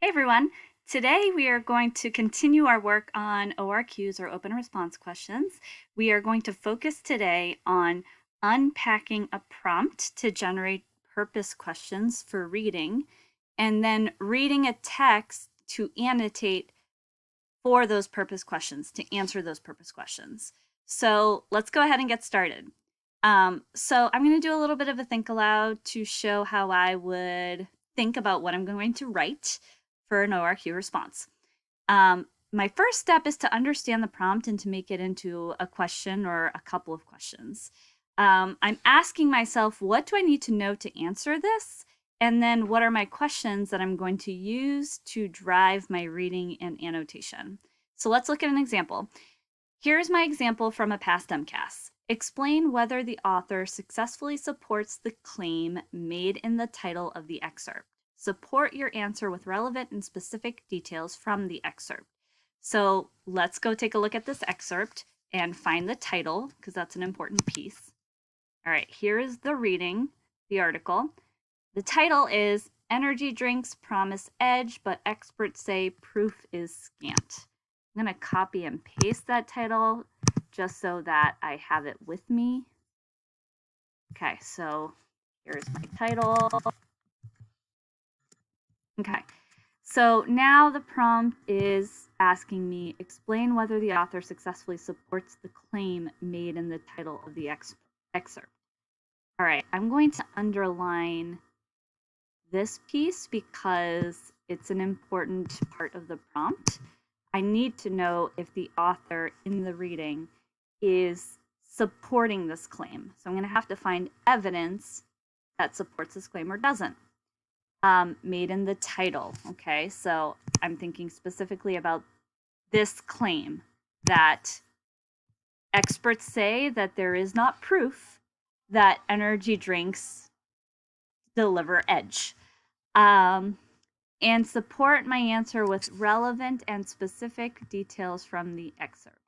Hey everyone! Today we are going to continue our work on ORQs or open response questions. We are going to focus today on unpacking a prompt to generate purpose questions for reading, and then reading a text to annotate for those purpose questions, to answer those purpose questions. So let's go ahead and get started. So I'm going to do a little bit of a think aloud to show how I would think about what I'm going to write for an ORQ response. My first step is to understand the prompt and to make it into a question or a couple of questions. I'm asking myself, what do I need to know to answer this? And then what are my questions that I'm going to use to drive my reading and annotation? So let's look at an example. Here's my example from a past MCAS. Explain whether the author successfully supports the claim made in the title of the excerpt. Support your answer with relevant and specific details from the excerpt. So let's go take a look at this excerpt and find the title, because that's an important piece. All right, here is the reading, the article. The title is Energy Drinks Promise Edge, but experts say proof is scant. I'm going to copy and paste that title just so that I have it with me. Okay, so here's my title. Okay, so now the prompt is asking me, explain whether the author successfully supports the claim made in the title of the excerpt. All right, I'm going to underline this piece because it's an important part of the prompt. I need to know if the author in the reading is supporting this claim. So I'm going to have to find evidence that supports this claim or doesn't. Made in the title. Okay, so I'm thinking specifically about this claim that experts say that there is not proof that energy drinks deliver edge. And support my answer with relevant and specific details from the excerpt.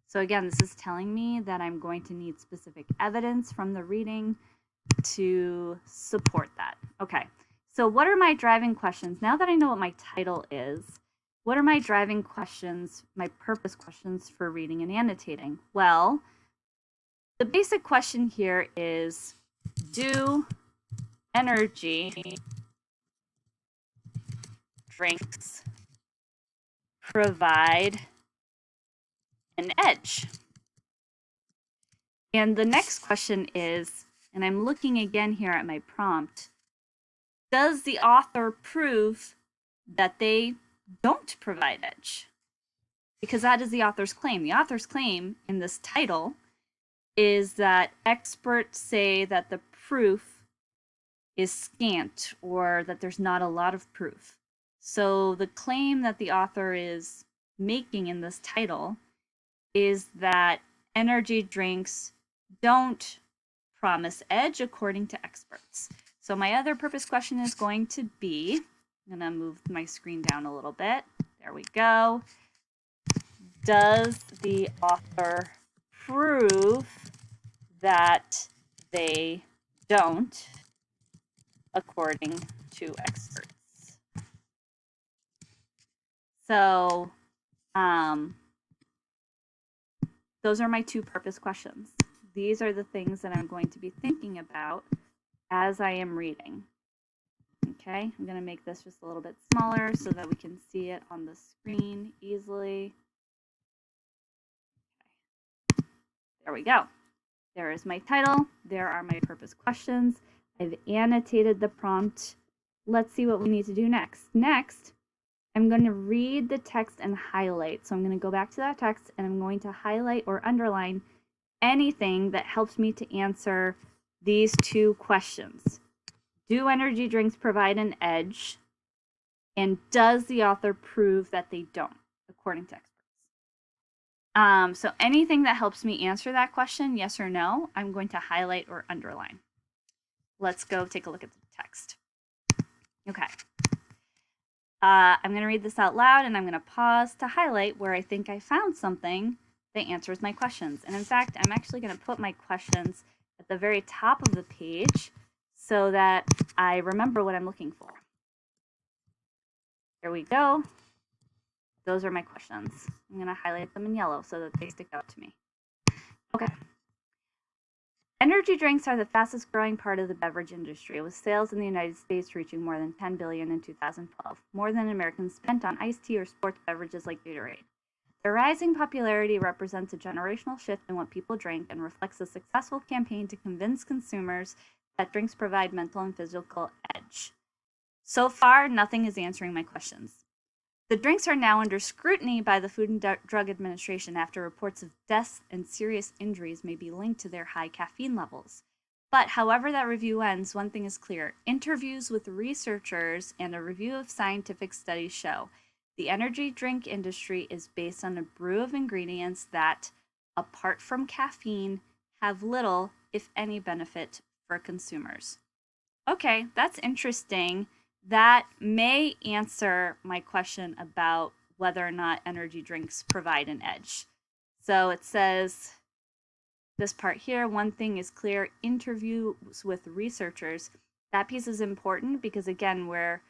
So again, this is telling me that I'm going to need specific evidence from the reading to support that. Okay, so what are my driving questions? Now that I know what my title is, what are my driving questions, my purpose questions for reading and annotating? Well, the basic question here is, do energy drinks provide an edge? And the next question is, and I'm looking again here at my prompt, does the author prove that they don't provide edge? Because that is the author's claim. The author's claim in this title is that experts say that the proof is scant or that there's not a lot of proof. So the claim that the author is making in this title is that energy drinks don't promise edge according to experts. So my other purpose question is going to be, I'm going to move my screen down a little bit. There we go. Does the author prove that they don't according to experts? So those are my two purpose questions. These are the things that I'm going to be thinking about as I am reading. Okay, I'm going to make this just a little bit smaller so that we can see it on the screen easily. Okay. There we go. There is my title. There are my purpose questions. I've annotated the prompt. Let's see what we need to do next. Next, I'm going to read the text and highlight. So I'm going to go back to that text and I'm going to highlight or underline anything that helps me to answer these two questions. Do energy drinks provide an edge? And does the author prove that they don't, according to experts? So anything that helps me answer that question, yes or no, I'm going to highlight or underline. Let's go take a look at the text. Okay. I'm going to read this out loud and I'm going to pause to highlight where I think I found something that answers my questions. And in fact, I'm actually going to put my questions at the very top of the page so that I remember what I'm looking for. There we go. Those are my questions. I'm going to highlight them in yellow so that they stick out to me. Okay. Energy drinks are the fastest growing part of the beverage industry, with sales in the United States reaching more than $10 billion in 2012, more than Americans spent on iced tea or sports beverages like Gatorade. Their rising popularity represents a generational shift in what people drink and reflects a successful campaign to convince consumers that drinks provide mental and physical edge. So far, nothing is answering my questions. The drinks are now under scrutiny by the Food and Drug Administration after reports of deaths and serious injuries may be linked to their high caffeine levels. But however that review ends, one thing is clear. Interviews with researchers and a review of scientific studies show the energy drink industry is based on a brew of ingredients that, apart from caffeine, have little, if any, benefit for consumers. Okay, that's interesting. That may answer my question about whether or not energy drinks provide an edge. So it says this part here, one thing is clear, interviews with researchers. That piece is important because, again, we're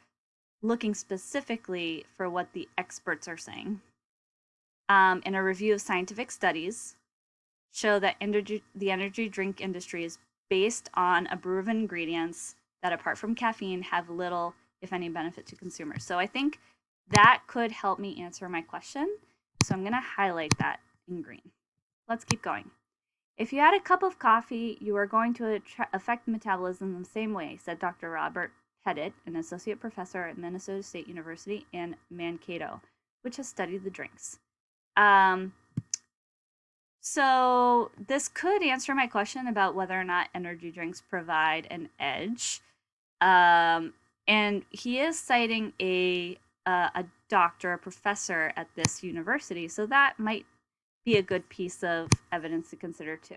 looking specifically for what the experts are saying. In a review of scientific studies, show that the energy drink industry is based on a brew of ingredients that, apart from caffeine, have little, if any, benefit to consumers. So I think that could help me answer my question. So I'm going to highlight that in green. Let's keep going. If you add a cup of coffee, you are going to affect metabolism in the same way, said Dr. Robert Pettit, an associate professor at Minnesota State University in Mankato, which has studied the drinks. So this could answer my question about whether or not energy drinks provide an edge. And he is citing a doctor, a professor at this university, so that might be a good piece of evidence to consider too.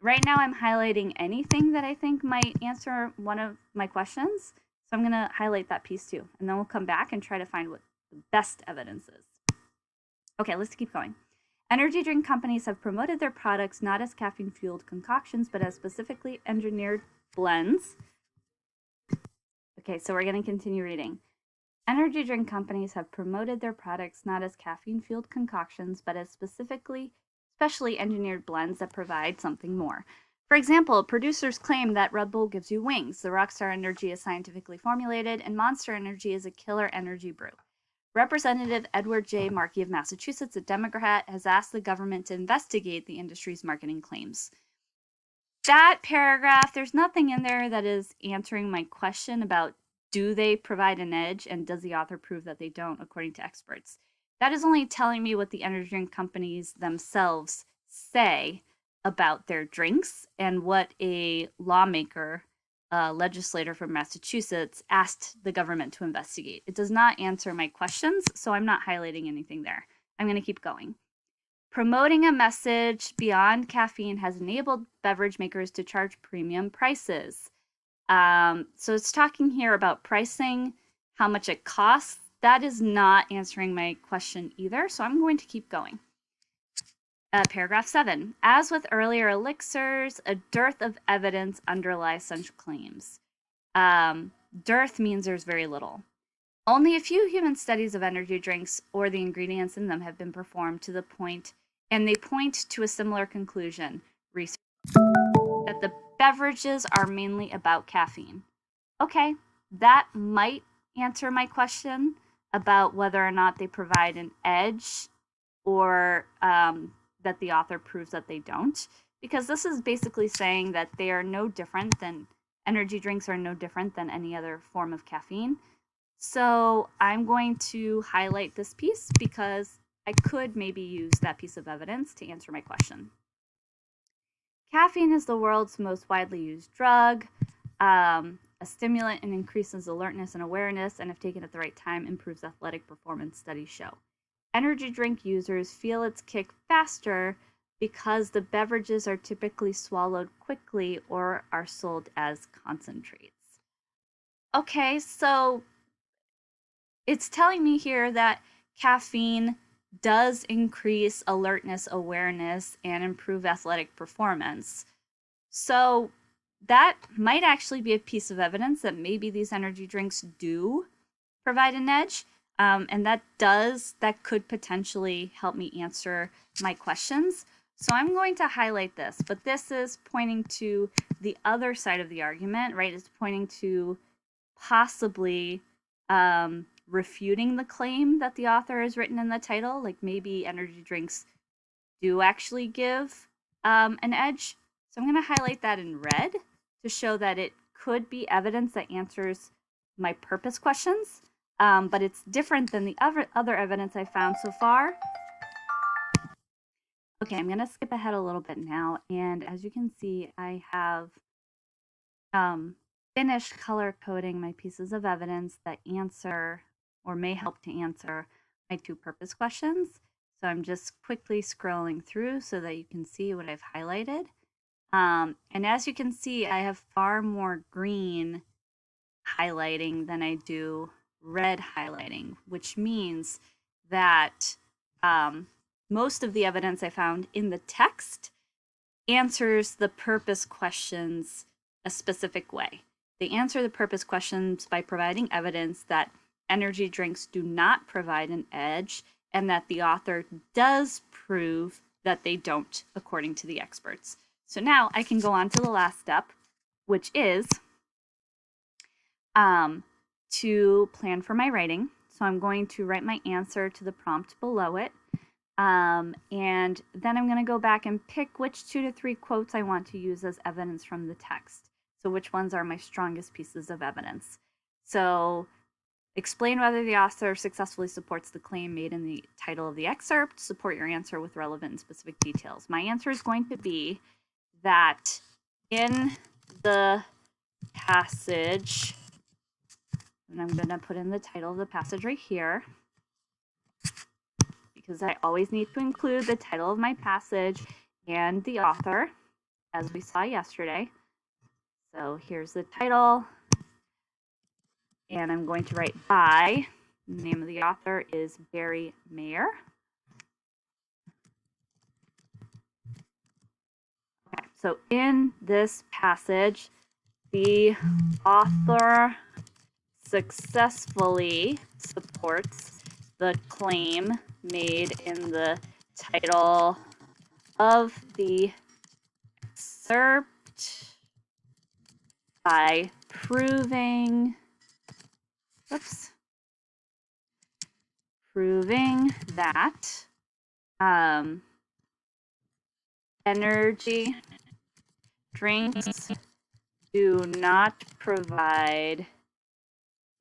Right now I'm highlighting anything that I think might answer one of my questions, so I'm going to highlight that piece too, and then we'll come back and try to find what the best evidence is. Okay, let's keep going. Energy drink companies have promoted their products not as caffeine-fueled concoctions, but as specifically engineered blends. Okay, so we're going to continue reading. Energy drink companies have promoted their products not as caffeine-fueled concoctions, but as specially engineered blends that provide something more. For example, producers claim that Red Bull gives you wings, the Rockstar Energy is scientifically formulated, and Monster Energy is a killer energy brew. Representative Edward J. Markey of Massachusetts, a Democrat, has asked the government to investigate the industry's marketing claims. That paragraph, there's nothing in there that is answering my question about do they provide an edge and does the author prove that they don't, according to experts. That is only telling me what the energy drink companies themselves say about their drinks and what a lawmaker, legislator from Massachusetts, asked the government to investigate. It does not answer my questions, so I'm not highlighting anything there. I'm going to keep going. Promoting a message beyond caffeine has enabled beverage makers to charge premium prices. So it's talking here about pricing, how much it costs. That is not answering my question either, so I'm going to keep going. Paragraph 7. As with earlier elixirs, a dearth of evidence underlies such claims. Dearth means there's very little. Only a few human studies of energy drinks or the ingredients in them have been performed to the point, and they point to a similar conclusion, research, that the beverages are mainly about caffeine. Okay, that might answer my question about whether or not they provide an edge or that the author proves that they don't, because this is basically saying that they are no different than, energy drinks are no different than any other form of caffeine. So I'm going to highlight this piece because I could maybe use that piece of evidence to answer my question. Caffeine is the world's most widely used drug, a stimulant, and increases alertness and awareness, and if taken at the right time, improves athletic performance, studies show. Energy drink users feel its kick faster because the beverages are typically swallowed quickly or are sold as concentrates. Okay, so it's telling me here that caffeine does increase alertness, awareness, and improve athletic performance. So that might actually be a piece of evidence that maybe these energy drinks do provide an edge. And that could potentially help me answer my questions. So I'm going to highlight this, but this is pointing to the other side of the argument, right? It's pointing to possibly refuting the claim that the author has written in the title, like maybe energy drinks do actually give an edge. So I'm going to highlight that in red to show that it could be evidence that answers my purpose questions, but it's different than the other evidence I found so far. Okay, I'm going to skip ahead a little bit now, and as you can see, I have finished color coding my pieces of evidence that answer or may help to answer my two purpose questions. So I'm just quickly scrolling through so that you can see what I've highlighted. And as you can see, I have far more green highlighting than I do red highlighting, which means that most of the evidence I found in the text answers the purpose questions a specific way. They answer the purpose questions by providing evidence that energy drinks do not provide an edge and that the author does prove that they don't, according to the experts. So now I can go on to the last step, which is to plan for my writing. So I'm going to write my answer to the prompt below it. And then I'm going to go back and pick which 2 to 3 quotes I want to use as evidence from the text. So which ones are my strongest pieces of evidence. So explain whether the author successfully supports the claim made in the title of the excerpt. Support your answer with relevant and specific details. My answer is going to be that in the passage, and I'm going to put in the title of the passage right here, because I always need to include the title of my passage and the author, as we saw yesterday. So here's the title, and I'm going to write by. The name of the author is Barry Mayer. Okay, so in this passage, the author successfully supports the claim made in the title of the excerpt by proving that energy drinks do not provide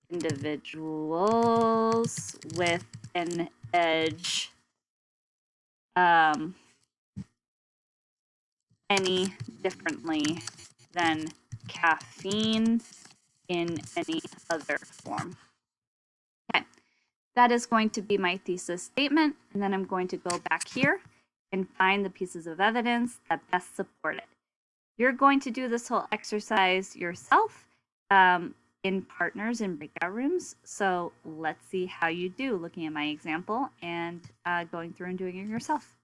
individuals with an edge any differently than caffeine in any other form. Okay, that is going to be my thesis statement, and then I'm going to go back here and find the pieces of evidence that best support it. You're going to do this whole exercise yourself in partners in breakout rooms. So let's see how you do looking at my example and going through and doing it yourself.